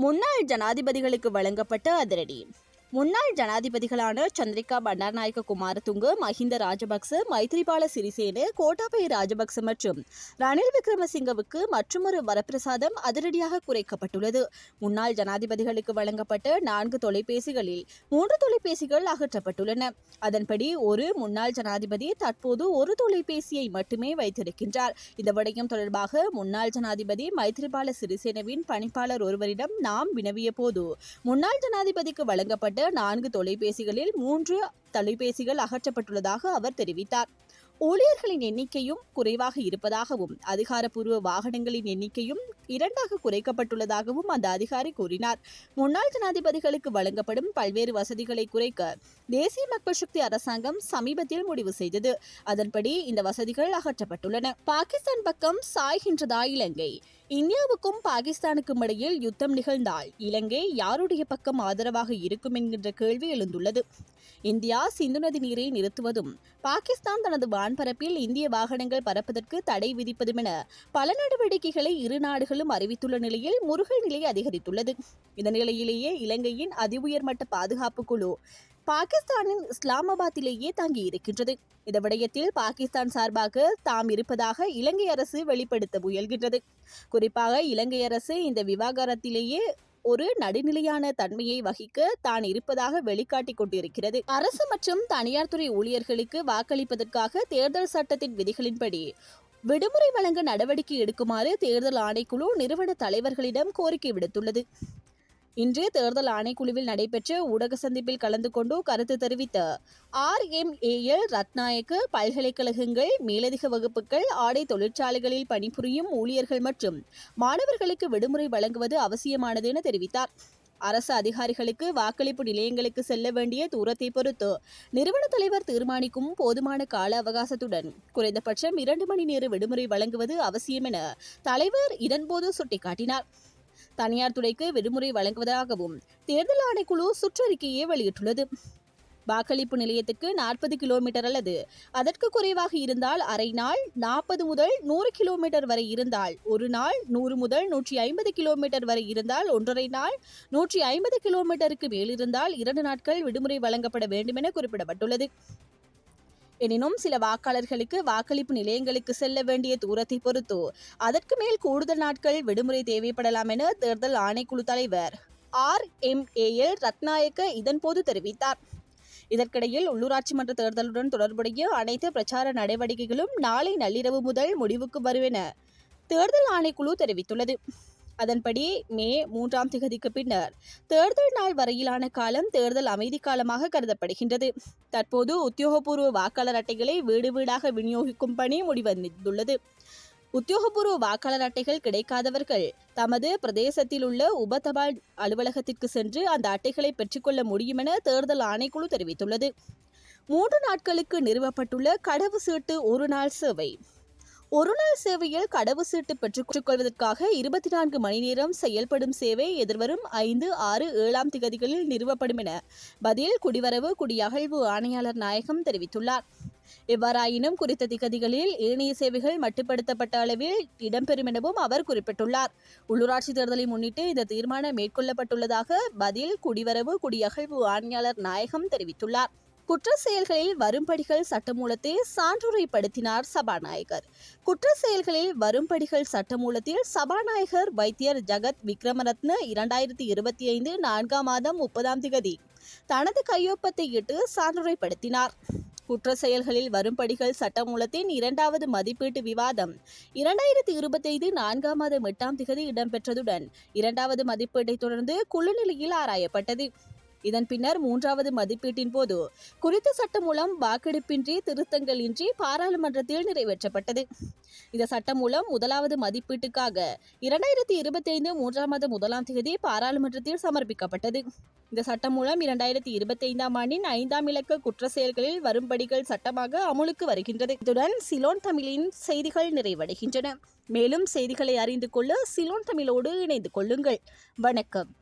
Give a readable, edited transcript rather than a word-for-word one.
முன்னாள் ஜனாதிபதிகளுக்கு வழங்கப்பட்ட அதிரடி. முன்னாள் ஜனாதிபதிகளான சந்திரிகா பண்டாரநாயக்க குமாரதுங்க, மஹிந்த ராஜபக்ச, மைத்ரிபால சிறிசேன, கோட்டாபய ராஜபக்ச மற்றும் ரணில் விக்ரமசிங்கவுக்கு மற்றுமொரு வரப்பிரசாதம் அதிரடியாக குறைக்கப்பட்டுள்ளது. முன்னாள் ஜனாதிபதிகளுக்கு வழங்கப்பட்ட 4 தொலைபேசிகளில் 3 தொலைபேசிகள் அகற்றப்பட்டுள்ளன. அதன்படி ஒரு முன்னாள் ஜனாதிபதி தற்போது ஒரு தொலைபேசியை மட்டுமே வைத்திருக்கின்றார். இந்த விடயம் தொடர்பாக முன்னாள் ஜனாதிபதி மைத்ரிபால சிறிசேனவின் பணிப்பாளர் ஒருவரிடம் நாம் வினவிய போது, முன்னாள் ஜனாதிபதிக்கு வழங்கப்பட்ட 4 தொலைபேசிகளில் 3 தொலைபேசிகள் அகற்றப்பட்டுள்ளதாக அவர் தெரிவித்தார். ஊழியர்களின் எண்ணிக்கையும் குறைவாக இருப்பதாகவும் அதிகாரப்பூர்வ வாகனங்களின் எண்ணிக்கையும் 2ஆக குறைக்கப்பட்டுள்ளதாகவும் அந்த அதிகாரி கூறினார். முன்னாள் ஜனாதிபதிகளுக்கு வழங்கப்படும் பல்வேறு வசதிகளை குறைக்க தேசிய மக்கள் சக்தி அரசாங்கம் சமீபத்தில் முடிவு செய்தது. அதன்படி இந்த வசதிகள் அகற்றப்பட்டுள்ளன. பாகிஸ்தான் பக்கம் சாய்கின்றதா இலங்கை? இந்தியாவுக்கும் பாகிஸ்தானுக்கும் இடையில் யுத்தம் நிகழ்ந்தால் இலங்கை யாருடைய பக்கம் ஆதரவாக இருக்கும் என்கின்ற கேள்வி எழுந்துள்ளது. இந்தியா சிந்து நதி நீரை நிறுத்துவதும், பாகிஸ்தான் தனது வான்பரப்பில் இந்திய வாகனங்கள் பறப்பதற்கு தடை விதிப்பதும் என பல நடவடிக்கைகளை இரு நாடுகளும் அறிவித்துள்ள நிலையில் முறுகல் நிலை அதிகரித்துள்ளது. இந்த நிலையிலேயே இலங்கையின் அதிஉயர்மட்ட பாதுகாப்பு குழு பாகிஸ்தானின் இஸ்லாமாபாத்திலேயே தங்கியிருக்கின்றது. இந்த விடயத்தில் பாகிஸ்தான் சார்பாக தாம் இருப்பதாக இலங்கை அரசு வெளிப்படுத்த முயல்கின்றது. குறிப்பாக இலங்கை அரசு இந்த விவகாரத்திலேயே ஒரு நடுநிலையான தன்மையை வகிக்க தான் இருப்பதாக வெளிக்காட்டிக் கொண்டிருக்கிறது. அரசு மற்றும் தனியார் துறை ஊழியர்களுக்கு வாக்களிப்பதற்காக தேர்தல் சட்டத்தின் விதிகளின்படி விடுமுறை வழங்க நடவடிக்கை எடுக்குமாறு தேர்தல் ஆணைக்குழு நிறுவன தலைவர்களிடம் கோரிக்கை விடுத்துள்ளது. இன்று தேர்தல் ஆணைக்குழுவில் நடைபெற்ற ஊடக சந்திப்பில் கலந்து கொண்டு கருத்து தெரிவித்த RMAL ரத்நாயக்க, பல்கலைக்கழகங்கள், மேலதிக வகுப்புகள், ஆடை தொழிற்சாலைகளில் பணிபுரியும் ஊழியர்கள் மற்றும் மாணவர்களுக்கு விடுமுறை வழங்குவது அவசியமானது என தெரிவித்தார். அரசு அதிகாரிகளுக்கு வாக்களிப்பு நிலையங்களுக்கு செல்ல வேண்டிய தூரத்தை பொறுத்து நிறுவன தலைவர் தீர்மானிக்கும் போதுமான கால அவகாசத்துடன் குறைந்தபட்சம் 2 மணி நேர விடுமுறை வழங்குவது அவசியம் என தலைவர் இதன்போது சுட்டிக்காட்டினார். தனியார் துறைக்கு விடுமுறை வழங்குவதாகவும் தேர்தல் ஆணைக்குழு சுற்றறிக்கையை வெளியிட்டுள்ளது. வாக்களிப்பு நிலையத்துக்கு 40 கிலோமீட்டர் அல்லது அதற்கு குறைவாக இருந்தால் அரை நாள், 40 முதல் 100 கிலோமீட்டர் வரை இருந்தால் ஒரு நாள், 100 முதல் 150 கிலோமீட்டர் வரை இருந்தால் 1.5 நாள், 150 கிலோமீட்டருக்கு மேல் இருந்தால் 2 நாட்கள் விடுமுறை வழங்கப்பட வேண்டும் என குறிப்பிடப்பட்டுள்ளது. எனினும் சில வாக்காளர்களுக்கு வாக்களிப்பு நிலையங்களுக்கு செல்ல வேண்டிய தூரத்தை பொறுத்து அதற்கு மேல் கூடுதல் நாட்கள் விடுமுறை தேவைப்படலாம் என தேர்தல் ஆணைக்குழு தலைவர் RMAL ரத்நாயக்க இதன்போது தெரிவித்தார். இதற்கிடையில் உள்ளூராட்சி மன்ற தேர்தலுடன் தொடர்புடைய அனைத்து பிரச்சார நடவடிக்கைகளும் நாளை நள்ளிரவு முதல் முடிவுக்கு வரும் என தேர்தல் ஆணைக்குழு தெரிவித்துள்ளது. அதன்படி மே 3ஆம் தேதிக்கு பின்னர் தேர்தல் நாள் வரையிலான காலம் தேர்தல் அமைதி காலமாக கருதப்படுகின்றது. தற்போது உத்தியோகபூர்வ வாக்காளர் அட்டைகளை வீடு வீடாக விநியோகிக்கும் பணி முடிவடைந்துள்ளது. உத்தியோகபூர்வ வாக்காளர் அட்டைகள் கிடைக்காதவர்கள் தமது பிரதேசத்தில் உள்ள உப தபால் அலுவலகத்திற்கு சென்று அந்த அட்டைகளை பெற்றுக்கொள்ள முடியும் என தேர்தல் ஆணைக்குழு தெரிவித்துள்ளது. 3 நாட்களுக்கு நிறுவப்பட்டுள்ள கடவு சீட்டு ஒரு நாள் சேவை. ஒரு நாள் சேவையில் கடவு சீட்டு பெற்றுக்கொள்வதற்காக 24 மணி நேரம் செயல்படும் சேவை எதிர்வரும் 5, 6, 7ஆம் தேதிகளில் நிறுவப்படும் என பதில் குடிவரவு குடியகழ்வு ஆணையாளர் நாயகம் தெரிவித்துள்ளார். எவ்வாறாயினும் குறித்த திகதிகளில் ஏனைய சேவைகள் மட்டுப்படுத்தப்பட்ட அளவில் இடம்பெறும் எனவும் அவர் குறிப்பிட்டுள்ளார். உள்ளூராட்சி தேர்தலை முன்னிட்டு இந்த தீர்மானம் மேற்கொள்ளப்பட்டுள்ளதாக பதில் குடிவரவு குடியகழ்வு ஆணையாளர் நாயகம் தெரிவித்துள்ளார். குற்ற செயல்களில் வரும்படிகள் சட்டமூலத்தை சான்றுரைப்படுத்தினார் சபாநாயகர். குற்ற செயல்களில் வரும்படிகள் சட்டமூலத்தில் சபாநாயகர் வைத்தியர் ஜகத் விக்ரமரத்ன 2025 4ஆம் மாதம் 30ஆம் தேதி தனது கையொப்பத்தை இட்டு சான்றுரைப்படுத்தினார். குற்ற செயல்களில் வரும்படிகள் சட்டமூலத்தின் 2வது மதிப்பீட்டு விவாதம் 2025 4ஆம் மாதம் 8ஆம் தேதி இடம்பெற்றதுடன் 2வது மதிப்பீட்டை தொடர்ந்து குழு நிலையில் ஆராயப்பட்டது. இதன் பின்னர் 3வது மதிப்பீட்டின் போது குறித்த சட்டம் மூலம் வாக்கெடுப்பின்றி திருத்தங்கள் இன்றி பாராளுமன்றத்தில் நிறைவேற்றப்பட்டது. இந்த சட்டம் மூலம் 1வது மதிப்பீட்டுக்காக 2025 3ஆம் மாதம் 1ஆம் தேதி பாராளுமன்றத்தில் சமர்ப்பிக்கப்பட்டது. இந்த சட்டம் மூலம் 2025ஆம் ஆண்டின் 5ஆம் இலக்க குற்ற செயல்களில் வரும்படிகள் சட்டமாக அமுலுக்கு வருகின்றது. இத்துடன் சிலோன் தமிழின் செய்திகள் நிறைவடைகின்றன. மேலும் செய்திகளை அறிந்து கொள்ள சிலோன் தமிழோடு இணைந்து கொள்ளுங்கள். வணக்கம்.